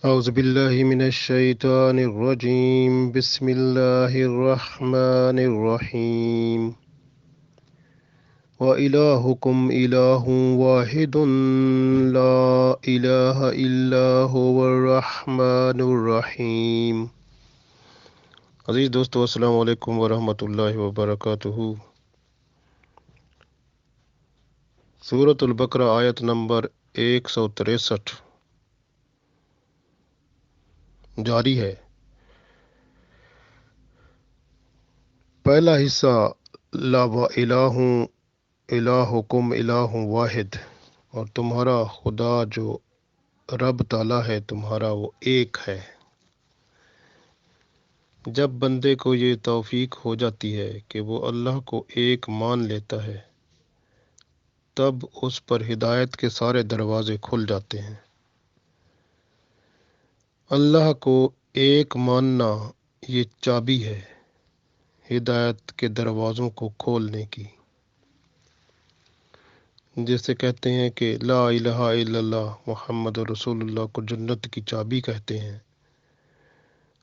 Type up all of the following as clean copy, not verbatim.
أعوذ بالله من الشيطان الرجيم بسم الله الرحمن الرحيم وإلهكم إله واحد لا إله إلا هو الرحمن الرحيم۔ عزیز دوستو، السلام علیکم ورحمۃ اللہ وبرکاتہ۔ سورۃ البقرہ آیت نمبر 163 جاری ہے۔ پہلا حصہ لا و الہ الہکم الہ واحد، اور تمہارا خدا جو رب تعالیٰ ہے تمہارا وہ ایک ہے۔ جب بندے کو یہ توفیق ہو جاتی ہے کہ وہ اللہ کو ایک مان لیتا ہے، تب اس پر ہدایت کے سارے دروازے کھل جاتے ہیں۔ اللہ کو ایک ماننا یہ چابی ہے ہدایت کے دروازوں کو کھولنے کی، جسے کہتے ہیں کہ لا الہ الا اللہ محمد رسول اللہ کو جنت کی چابی کہتے ہیں۔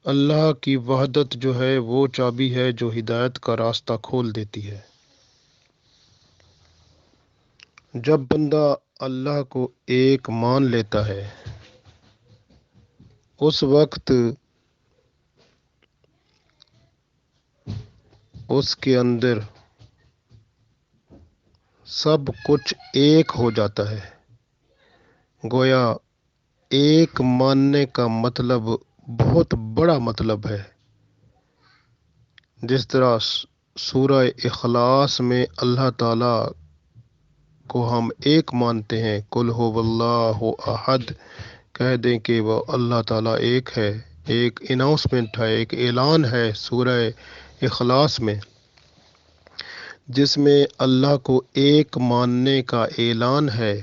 اللہ کی وحدت جو ہے وہ چابی ہے جو ہدایت کا راستہ کھول دیتی ہے۔ جب بندہ اللہ کو ایک مان لیتا ہے، اس وقت اس کے اندر سب کچھ ایک ہو جاتا ہے۔ گویا ایک ماننے کا مطلب بہت بڑا مطلب ہے۔ جس طرح سورہ اخلاص میں اللہ تعالیٰ کو ہم ایک مانتے ہیں، قل هو اللہ احد، کہہ دیں کہ وہ اللہ تعالیٰ ایک ہے، ایک اناؤنسمنٹ ہے، ایک اعلان ہے سورہ اخلاص میں، جس میں اللہ کو ایک ماننے کا اعلان ہے۔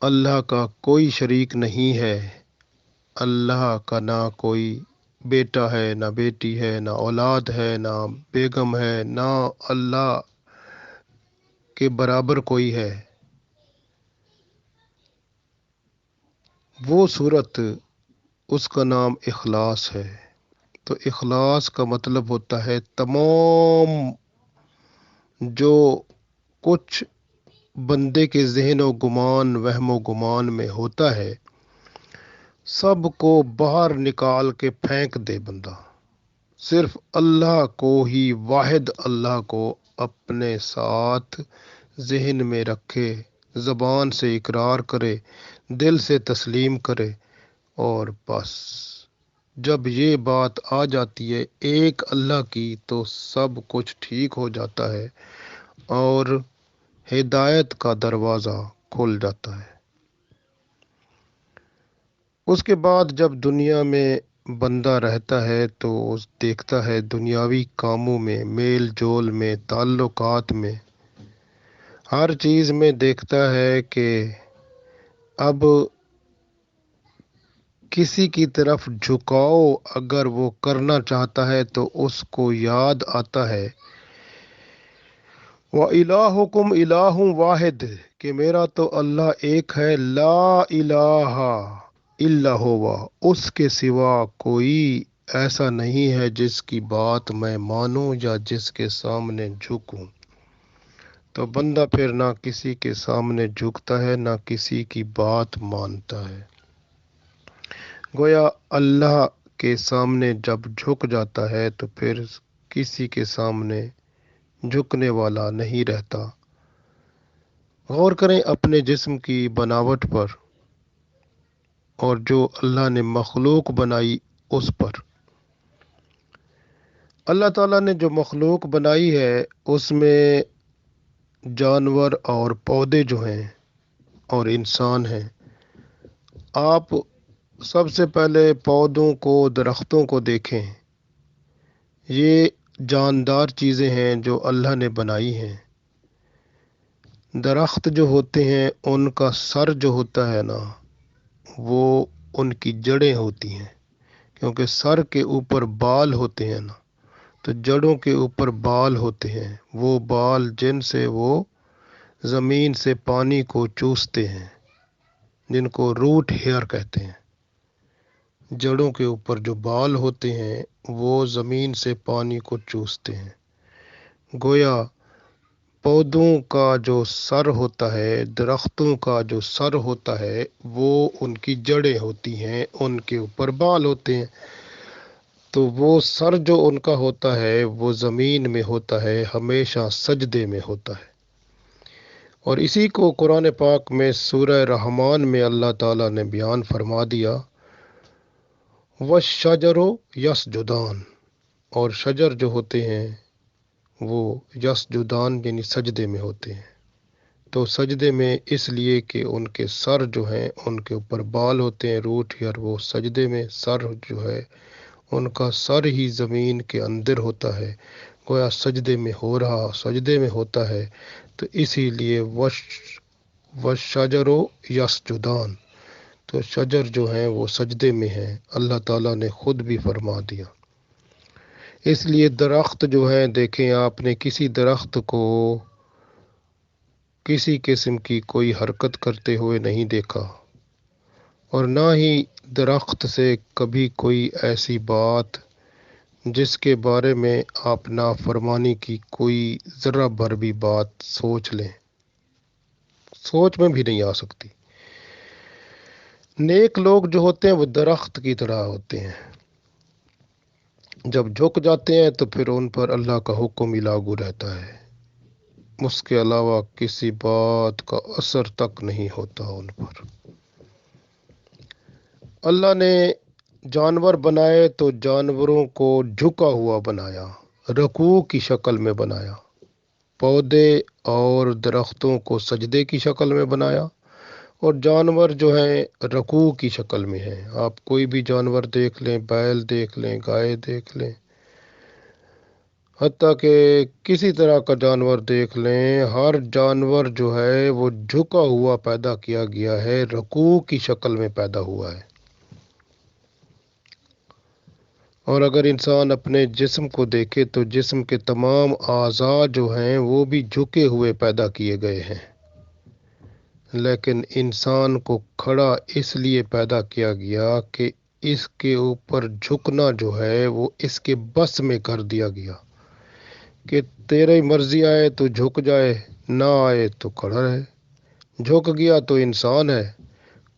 اللہ کا کوئی شریک نہیں ہے، اللہ کا نہ کوئی بیٹا ہے، نہ بیٹی ہے، نہ اولاد ہے، نہ بیگم ہے، نہ اللہ کے برابر کوئی ہے۔ وہ صورت، اس کا نام اخلاص ہے۔ تو اخلاص کا مطلب ہوتا ہے تمام جو کچھ بندے کے ذہن و گمان، وہم و گمان میں ہوتا ہے، سب کو باہر نکال کے پھینک دے بندہ، صرف اللہ کو ہی، واحد اللہ کو اپنے ساتھ ذہن میں رکھے، زبان سے اقرار کرے، دل سے تسلیم کرے، اور بس جب یہ بات آ جاتی ہے ایک اللہ کی تو سب کچھ ٹھیک ہو جاتا ہے اور ہدایت کا دروازہ کھل جاتا ہے۔ اس کے بعد جب دنیا میں بندہ رہتا ہے تو دیکھتا ہے دنیاوی کاموں میں، میل جول میں، تعلقات میں، ہر چیز میں دیکھتا ہے کہ اب کسی کی طرف جھکاؤ اگر وہ کرنا چاہتا ہے تو اس کو یاد آتا ہے وَإِلَٰهُكُمْ إِلَٰهٌ وَاحِدٌ، کہ میرا تو اللہ ایک ہے، لا الہ الا ہوا، اس کے سوا کوئی ایسا نہیں ہے جس کی بات میں مانوں یا جس کے سامنے جھکوں۔ تو بندہ پھر نہ کسی کے سامنے جھکتا ہے، نہ کسی کی بات مانتا ہے۔ گویا اللہ کے سامنے جب جھک جاتا ہے تو پھر کسی کے سامنے جھکنے والا نہیں رہتا۔ غور کریں اپنے جسم کی بناوٹ پر اور جو اللہ نے مخلوق بنائی اس پر۔ اللہ تعالیٰ نے جو مخلوق بنائی ہے اس میں جانور اور پودے جو ہیں اور انسان ہیں۔ آپ سب سے پہلے پودوں کو، درختوں کو دیکھیں، یہ جاندار چیزیں ہیں جو اللہ نے بنائی ہیں۔ درخت جو ہوتے ہیں ان کا سر جو ہوتا ہے نا، وہ ان کی جڑیں ہوتی ہیں، کیونکہ سر کے اوپر بال ہوتے ہیں نا، تو جڑوں کے اوپر بال ہوتے ہیں، وہ بال جن سے وہ زمین سے پانی کو چوستے ہیں، جن کو روٹ ہیئر کہتے ہیں۔ جڑوں کے اوپر جو بال ہوتے ہیں وہ زمین سے پانی کو چوستے ہیں۔ گویا پودوں کا جو سر ہوتا ہے، درختوں کا جو سر ہوتا ہے، وہ ان کی جڑیں ہوتی ہیں، ان کے اوپر بال ہوتے ہیں۔ تو وہ سر جو ان کا ہوتا ہے وہ زمین میں ہوتا ہے، ہمیشہ سجدے میں ہوتا ہے۔ اور اسی کو قرآن پاک میں سورہ رحمان میں اللہ تعالیٰ نے بیان فرما دیا، وَالشَّجَرُ یسجدان، اور شجر جو ہوتے ہیں وہ یسجدان یعنی سجدے میں ہوتے ہیں۔ تو سجدے میں اس لیے کہ ان کے سر جو ہیں ان کے اوپر بال ہوتے ہیں، روٹ یا وہ سجدے میں سر جو ہے ان کا سر ہی زمین کے اندر ہوتا ہے، گویا سجدے میں ہو رہا، سجدے میں ہوتا ہے۔ تو اسی لیے وَالشَّجَرُ یسجدان، تو شجر جو ہیں وہ سجدے میں ہیں، اللہ تعالیٰ نے خود بھی فرما دیا۔ اس لیے درخت جو ہیں، دیکھیں آپ نے کسی درخت کو کسی قسم کی کوئی حرکت کرتے ہوئے نہیں دیکھا، اور نہ ہی درخت سے کبھی کوئی ایسی بات جس کے بارے میں آپ نافرمانی کی کوئی ذرہ بھر بھی بات سوچ لیں، سوچ میں بھی نہیں آ سکتی۔ نیک لوگ جو ہوتے ہیں وہ درخت کی طرح ہوتے ہیں، جب جھک جاتے ہیں تو پھر ان پر اللہ کا حکم ہی لاگو رہتا ہے، اس کے علاوہ کسی بات کا اثر تک نہیں ہوتا ان پر۔ اللہ نے جانور بنائے تو جانوروں کو جھکا ہوا بنایا، رکوع کی شکل میں بنایا، پودے اور درختوں کو سجدے کی شکل میں بنایا، اور جانور جو ہیں رکوع کی شکل میں ہیں۔ آپ کوئی بھی جانور دیکھ لیں، بیل دیکھ لیں، گائے دیکھ لیں، حتیٰ کہ کسی طرح کا جانور دیکھ لیں، ہر جانور جو ہے وہ جھکا ہوا پیدا کیا گیا ہے، رکوع کی شکل میں پیدا ہوا ہے۔ اور اگر انسان اپنے جسم کو دیکھے تو جسم کے تمام اعضاء جو ہیں وہ بھی جھکے ہوئے پیدا کیے گئے ہیں، لیکن انسان کو کھڑا اس لیے پیدا کیا گیا کہ اس کے اوپر جھکنا جو ہے وہ اس کے بس میں کر دیا گیا کہ تیری مرضی آئے تو جھک جائے، نہ آئے تو کھڑا رہے۔ جھک گیا تو انسان ہے،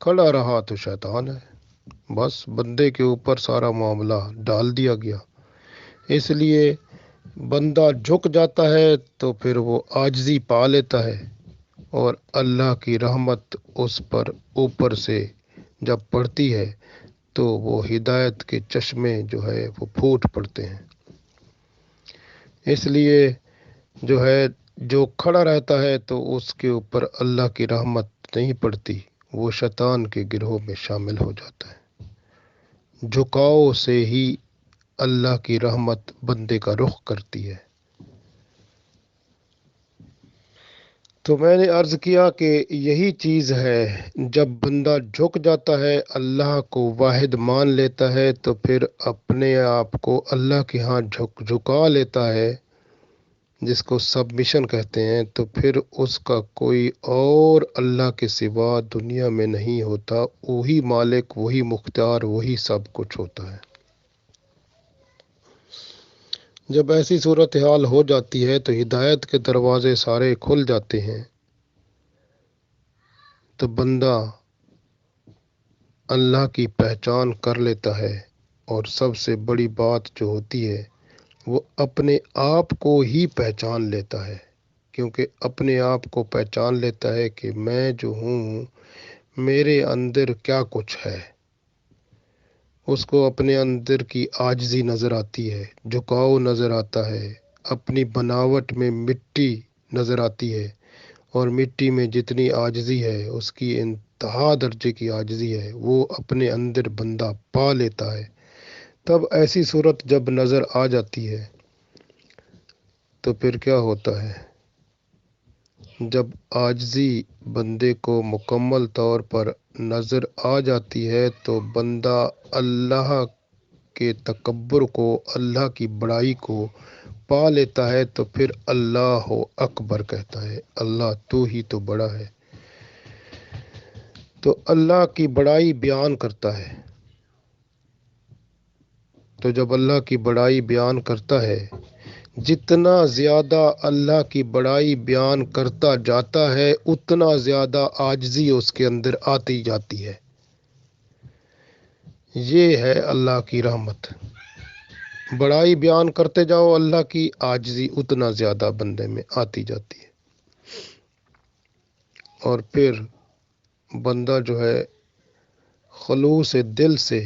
کھڑا رہا تو شیطان ہے۔ بس بندے کے اوپر سارا معاملہ ڈال دیا گیا۔ اس لیے بندہ جھک جاتا ہے تو پھر وہ عاجزی پا لیتا ہے، اور اللہ کی رحمت اس پر اوپر سے جب پڑتی ہے تو وہ ہدایت کے چشمے جو ہے وہ پھوٹ پڑتے ہیں۔ اس لیے جو ہے جو کھڑا رہتا ہے تو اس کے اوپر اللہ کی رحمت نہیں پڑتی، وہ شیطان کے گروہ میں شامل ہو جاتا ہے۔ جھکاؤ سے ہی اللہ کی رحمت بندے کا رخ کرتی ہے۔ تو میں نے عرض کیا کہ یہی چیز ہے، جب بندہ جھک جاتا ہے، اللہ کو واحد مان لیتا ہے، تو پھر اپنے آپ کو اللہ کے ہاں جھکا لیتا ہے، جس کو سبمیشن کہتے ہیں، تو پھر اس کا کوئی اور اللہ کے سوا دنیا میں نہیں ہوتا، وہی مالک، وہی مختار، وہی سب کچھ ہوتا ہے۔ جب ایسی صورتحال ہو جاتی ہے تو ہدایت کے دروازے سارے کھل جاتے ہیں، تو بندہ اللہ کی پہچان کر لیتا ہے، اور سب سے بڑی بات جو ہوتی ہے وہ اپنے آپ کو ہی پہچان لیتا ہے، کیونکہ اپنے آپ کو پہچان لیتا ہے کہ میں جو ہوں، میرے اندر کیا کچھ ہے۔ اس کو اپنے اندر کی عاجزی نظر آتی ہے، جھکاؤ نظر آتا ہے، اپنی بناوٹ میں مٹی نظر آتی ہے، اور مٹی میں جتنی عاجزی ہے، اس کی انتہا درجے کی عاجزی ہے، وہ اپنے اندر بندہ پا لیتا ہے۔ تب ایسی صورت جب نظر آ جاتی ہے تو پھر کیا ہوتا ہے؟ جب عاجزی بندے کو مکمل طور پر نظر آ جاتی ہے تو بندہ اللہ کے تکبر کو، اللہ کی بڑائی کو پا لیتا ہے، تو پھر اللہ اکبر کہتا ہے، اللہ تو ہی تو بڑا ہے۔ تو اللہ کی بڑائی بیان کرتا ہے، تو جب اللہ کی بڑائی بیان کرتا ہے، جتنا زیادہ اللہ کی بڑائی بیان کرتا جاتا ہے اتنا زیادہ عاجزی اس کے اندر آتی جاتی ہے۔ یہ ہے اللہ کی رحمت۔ بڑائی بیان کرتے جاؤ اللہ کی، عاجزی اتنا زیادہ بندے میں آتی جاتی ہے، اور پھر بندہ جو ہے خلوص دل سے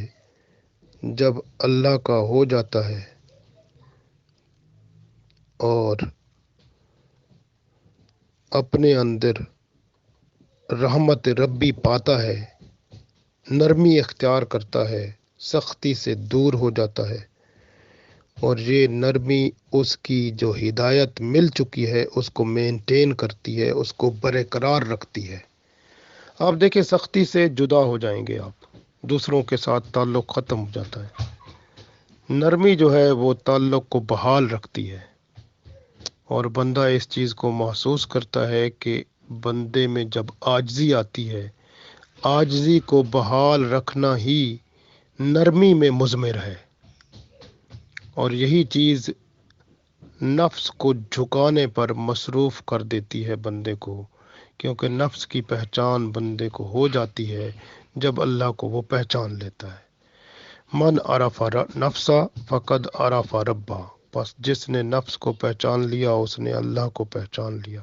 جب اللہ کا ہو جاتا ہے اور اپنے اندر رحمت ربی پاتا ہے، نرمی اختیار کرتا ہے، سختی سے دور ہو جاتا ہے، اور یہ نرمی اس کی جو ہدایت مل چکی ہے اس کو مینٹین کرتی ہے، اس کو برقرار رکھتی ہے۔ آپ دیکھیں، سختی سے جدا ہو جائیں گے آپ، دوسروں کے ساتھ تعلق ختم ہو جاتا ہے۔ نرمی جو ہے وہ تعلق کو بحال رکھتی ہے، اور بندہ اس چیز کو محسوس کرتا ہے کہ بندے میں جب عاجزی آتی ہے، عاجزی کو بحال رکھنا ہی نرمی میں مضمر ہے، اور یہی چیز نفس کو جھکانے پر مصروف کر دیتی ہے بندے کو، کیونکہ نفس کی پہچان بندے کو ہو جاتی ہے جب اللہ کو وہ پہچان لیتا ہے۔ من عرف نفسا فقد عرف ربا، بس جس نے نفس کو پہچان لیا اس نے اللہ کو پہچان لیا۔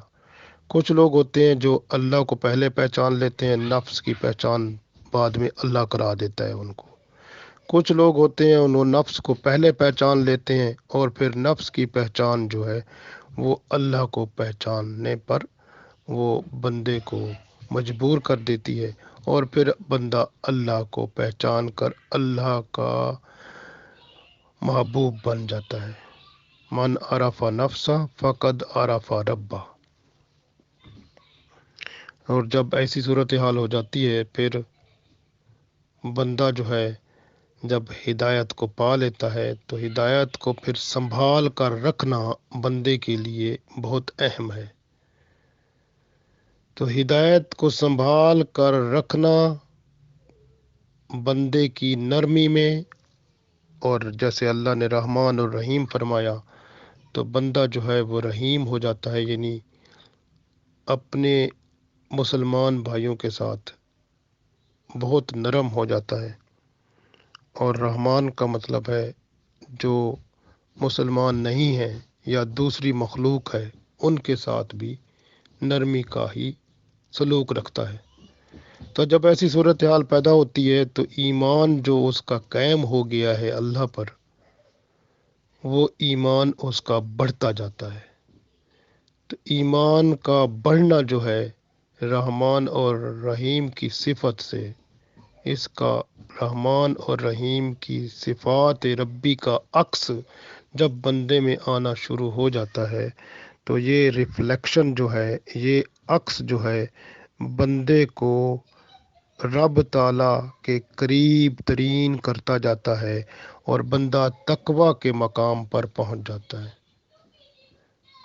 کچھ لوگ ہوتے ہیں جو اللہ کو پہلے پہچان لیتے ہیں، نفس کی پہچان بعد میں اللہ کرا دیتا ہے ان کو۔ کچھ لوگ ہوتے ہیں انہوں نفس کو پہلے پہچان لیتے ہیں، اور پھر نفس کی پہچان جو ہے وہ اللہ کو پہچاننے پر وہ بندے کو مجبور کر دیتی ہے، اور پھر بندہ اللہ کو پہچان کر اللہ کا محبوب بن جاتا ہے۔ من عرف نفسا فقد عرف ربا۔ اور جب ایسی صورتحال ہو جاتی ہے، پھر بندہ جو ہے جب ہدایت کو پا لیتا ہے تو ہدایت کو پھر سنبھال کر رکھنا بندے کے لیے بہت اہم ہے۔ تو ہدایت کو سنبھال کر رکھنا بندے کی نرمی میں، اور جیسے اللہ نے رحمان اور رحیم فرمایا تو بندہ جو ہے وہ رحیم ہو جاتا ہے، یعنی اپنے مسلمان بھائیوں کے ساتھ بہت نرم ہو جاتا ہے، اور رحمان کا مطلب ہے جو مسلمان نہیں ہیں یا دوسری مخلوق ہے ان کے ساتھ بھی نرمی کا ہی سلوک رکھتا ہے۔ تو جب ایسی صورتحال پیدا ہوتی ہے تو ایمان جو اس کا قائم ہو گیا ہے اللہ پر، وہ ایمان اس کا بڑھتا جاتا ہے۔ تو ایمان کا بڑھنا جو ہے رحمان اور رحیم کی صفت سے، اس کا رحمان اور رحیم کی صفات ربی کا عکس جب بندے میں آنا شروع ہو جاتا ہے تو یہ ریفلیکشن جو ہے، یہ عکس جو ہے بندے کو رب تعالیٰ کے قریب ترین کرتا جاتا ہے، اور بندہ تقوی کے مقام پر پہنچ جاتا ہے۔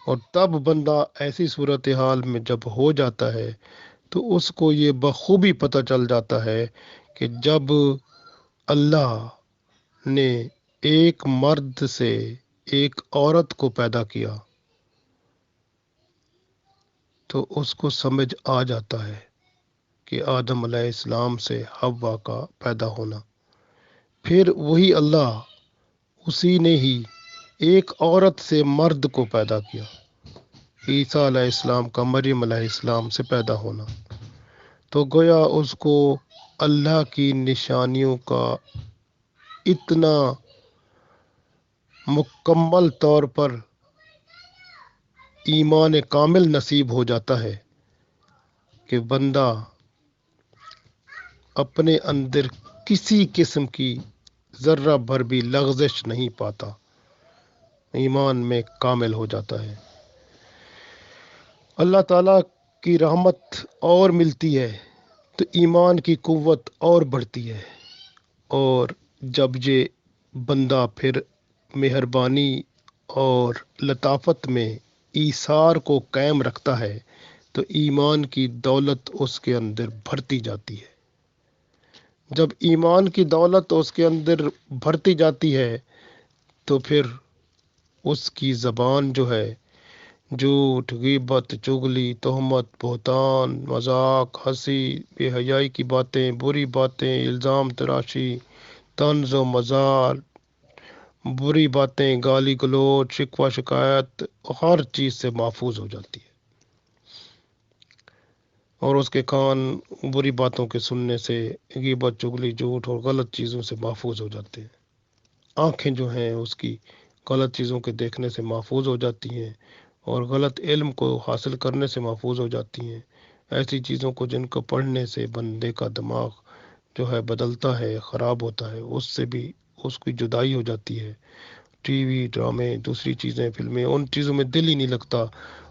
اور تب بندہ ایسی صورتحال میں جب ہو جاتا ہے تو اس کو یہ بخوبی پتہ چل جاتا ہے کہ جب اللہ نے ایک مرد سے ایک عورت کو پیدا کیا تو اس کو سمجھ آ جاتا ہے کہ آدم علیہ السلام سے حوا کا پیدا ہونا، پھر وہی اللہ اسی نے ہی ایک عورت سے مرد کو پیدا کیا، عیسیٰ علیہ السلام کا مریم علیہ السلام سے پیدا ہونا، تو گویا اس کو اللہ کی نشانیوں کا اتنا مکمل طور پر ایمان کامل نصیب ہو جاتا ہے کہ بندہ اپنے اندر کسی قسم کی ذرہ بھر بھی لغزش نہیں پاتا، ایمان میں کامل ہو جاتا ہے۔ اللہ تعالیٰ کی رحمت اور ملتی ہے تو ایمان کی قوت اور بڑھتی ہے، اور جب یہ بندہ پھر مہربانی اور لطافت میں ایثار کو قائم رکھتا ہے تو ایمان کی دولت اس کے اندر بڑھتی جاتی ہے۔ جب ایمان کی دولت اس کے اندر بڑھتی جاتی ہے تو پھر اس کی زبان جو ہے جھوٹ، غیبت، چغلی، تہمت، بہتان، مذاق، ہنسی، بے حیائی کی باتیں، بری باتیں، الزام تراشی، طنز و مزاح، بری باتیں، گالی گلوچ، شکوہ شکایت، ہر چیز سے محفوظ ہو جاتی ہے، اور اس کے کان بری باتوں کے سننے سے، غیبت، چغلی، جھوٹ اور غلط چیزوں سے محفوظ ہو جاتے ہیں۔ آنکھیں جو ہیں اس کی غلط چیزوں کے دیکھنے سے محفوظ ہو جاتی ہیں اور غلط علم کو حاصل کرنے سے محفوظ ہو جاتی ہیں، ایسی چیزوں کو جن کو پڑھنے سے بندے کا دماغ جو ہے بدلتا ہے، خراب ہوتا ہے، اس سے بھی اس کی جدائی ہو جاتی ہے۔ ٹی وی، ڈرامے، دوسری چیزیں، فلمیں، ان چیزوں میں دل ہی نہیں لگتا،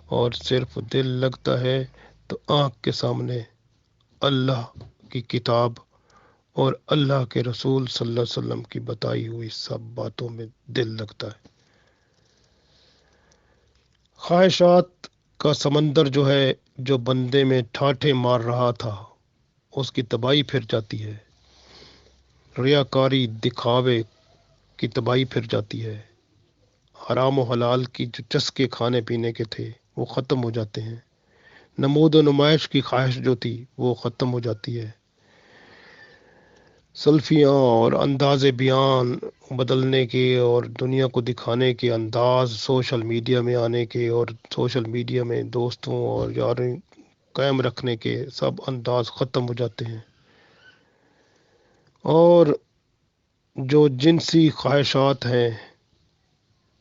اور صرف دل لگتا ہے تو آنکھ کے سامنے اللہ کی کتاب اور اللہ کے رسول صلی اللہ علیہ وسلم کی بتائی ہوئی سب باتوں میں دل لگتا ہے۔ خواہشات کا سمندر جو ہے، جو بندے میں ٹھاٹھے مار رہا تھا، اس کی تباہی پھر جاتی ہے۔ ریاکاری، دکھاوے کی تباہی پھر جاتی ہے۔ حرام و حلال کی جو چسکے کھانے پینے کے تھے وہ ختم ہو جاتے ہیں۔ نمود و نمائش کی خواہش جو تھی وہ ختم ہو جاتی ہے۔ سلفیاں اور انداز بیان بدلنے کے اور دنیا کو دکھانے کے انداز، سوشل میڈیا میں آنے کے اور سوشل میڈیا میں دوستوں اور یاریں قائم رکھنے کے سب انداز ختم ہو جاتے ہیں، اور جو جنسی خواہشات ہیں،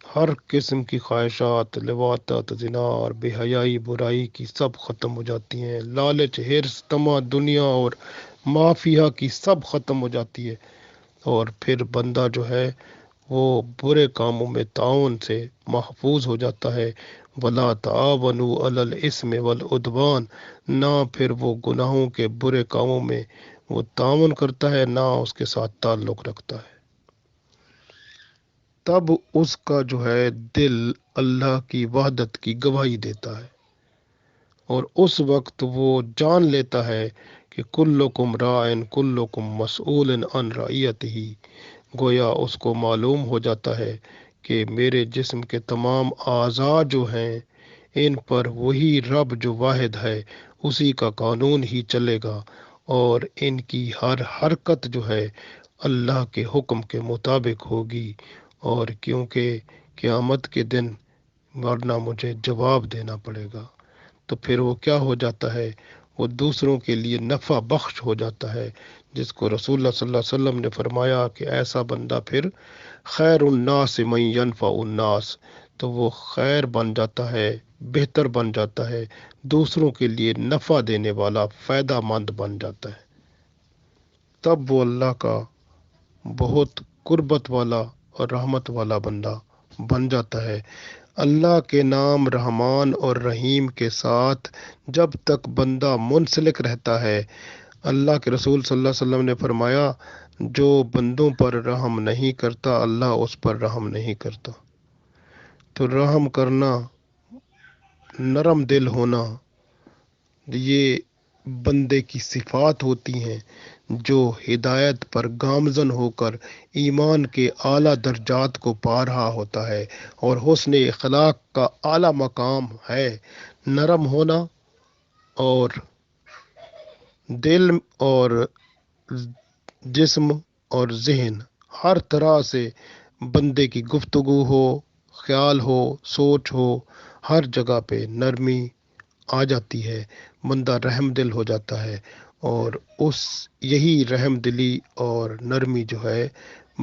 ہر قسم کی خواہشات، لواطت، زنا اور بے حیائی، برائی کی سب ختم ہو جاتی ہیں۔ لالچ، حرص، طمع، دنیا اور مافیہ کی سب ختم ہو جاتی ہے، اور پھر بندہ جو ہے وہ برے کاموں میں تعاون سے محفوظ ہو جاتا ہے۔ وَلَا تَعَاوَنُوا عَلَى الْإِثْمِ وَالْعُدْوَانِ، نہ پھر وہ گناہوں کے برے کاموں میں وہ تعاون کرتا ہے، نہ اس کے ساتھ تعلق رکھتا ہے۔ تب اس کا جو ہے دل اللہ کی وحدت کی گواہی دیتا ہے، اور اس وقت وہ جان لیتا ہے کہ کلکم راعٍ کلکم مسئول عن رعیتہ، گویا اس کو معلوم ہو جاتا ہے کہ میرے جسم کے تمام اعضاء جو ہیں، ان پر وہی رب جو واحد ہے اسی کا قانون ہی چلے گا، اور ان کی ہر حرکت جو ہے اللہ کے حکم کے مطابق ہوگی، اور کیونکہ قیامت کے دن ورنہ مجھے جواب دینا پڑے گا، تو پھر وہ کیا ہو جاتا ہے؟ وہ دوسروں کے لیے نفع بخش ہو جاتا ہے، جس کو رسول اللہ صلی اللہ علیہ وسلم نے فرمایا کہ ایسا بندہ پھر خیر الناس من ینفع الناس، تو وہ خیر بن جاتا ہے، بہتر بن جاتا ہے، دوسروں کے لیے نفع دینے والا، فائدہ مند بن جاتا ہے۔ تب وہ اللہ کا بہت قربت والا اور رحمت والا بندہ بن جاتا ہے۔ اللہ کے نام رحمان اور رحیم کے ساتھ جب تک بندہ منسلک رہتا ہے، اللہ کے رسول صلی اللہ علیہ وسلم نے فرمایا جو بندوں پر رحم نہیں کرتا اللہ اس پر رحم نہیں کرتا۔ تو رحم کرنا، نرم دل ہونا، یہ بندے کی صفات ہوتی ہیں جو ہدایت پر گامزن ہو کر ایمان کے اعلیٰ درجات کو پا رہا ہوتا ہے، اور حسن اخلاق کا اعلیٰ مقام ہے نرم ہونا، اور دل اور جسم اور ذہن ہر طرح سے بندے کی گفتگو ہو، خیال ہو، سوچ ہو، ہر جگہ پہ نرمی آ جاتی ہے، بندہ رحم دل ہو جاتا ہے، اور یہی رحم دلی اور نرمی جو ہے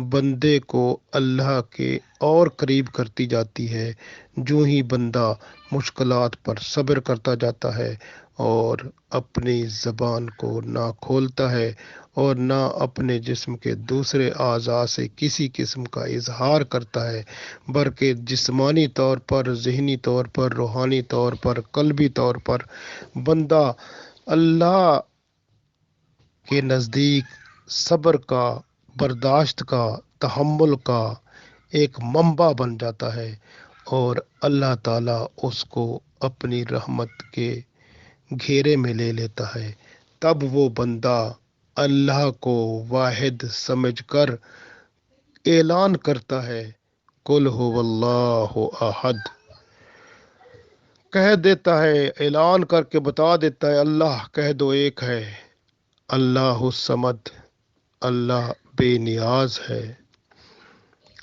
بندے کو اللہ کے اور قریب کرتی جاتی ہے۔ جو ہی بندہ مشکلات پر صبر کرتا جاتا ہے اور اپنی زبان کو نہ کھولتا ہے اور نہ اپنے جسم کے دوسرے اعضاء سے کسی قسم کا اظہار کرتا ہے، بلکہ جسمانی طور پر، ذہنی طور پر، روحانی طور پر، قلبی طور پر بندہ اللہ کے نزدیک صبر کا، برداشت کا، تحمل کا ایک منبع بن جاتا ہے، اور اللہ تعالیٰ اس کو اپنی رحمت کے گھیرے میں لے لیتا ہے۔ تب وہ بندہ اللہ کو واحد سمجھ کر اعلان کرتا ہے قل هو اللہ احد، کہہ دیتا ہے، اعلان کر کے بتا دیتا ہے، اللہ کہہ دو ایک ہے، اللہ الصمد، اللہ بے نیاز ہے،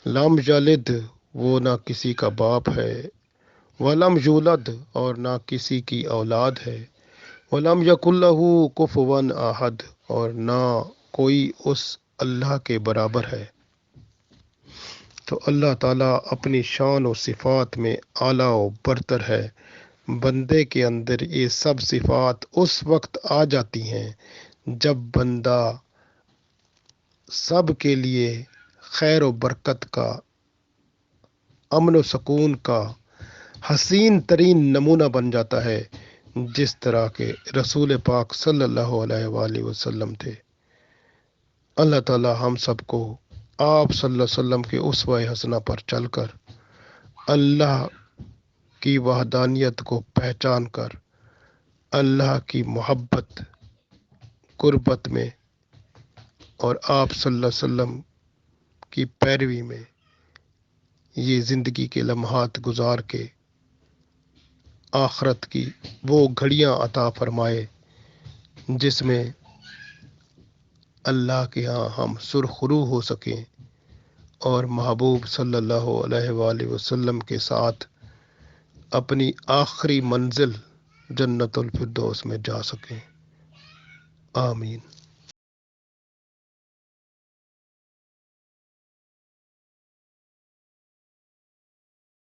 لم یلد، وہ نہ کسی کا باپ ہے، ولم یولد، اور نہ کسی کی اولاد ہے، ولم یکن لہ کفوا احد، اور نہ کوئی اس اللہ کے برابر ہے۔ تو اللہ تعالیٰ اپنی شان و صفات میں اعلیٰ و برتر ہے۔ بندے کے اندر یہ سب صفات اس وقت آ جاتی ہیں جب بندہ سب کے لیے خیر و برکت کا، امن و سکون کا حسین ترین نمونہ بن جاتا ہے، جس طرح کے رسول پاک صلی اللہ علیہ وآلہ وسلم تھے۔ اللہ تعالی ہم سب کو آپ صلی اللہ علیہ وسلم کے اسوہ حسنہ پر چل کر اللہ کی وحدانیت کو پہچان کر اللہ کی محبت قربت میں اور آپ صلی اللہ علیہ وسلم کی پیروی میں یہ زندگی کے لمحات گزار کے آخرت کی وہ گھڑیاں عطا فرمائے جس میں اللہ کے ہاں ہم سرخرو ہو سکیں اور محبوب صلی اللہ علیہ وآلہ وسلم کے ساتھ اپنی آخری منزل جنت الفردوس میں جا سکیں۔ آمین۔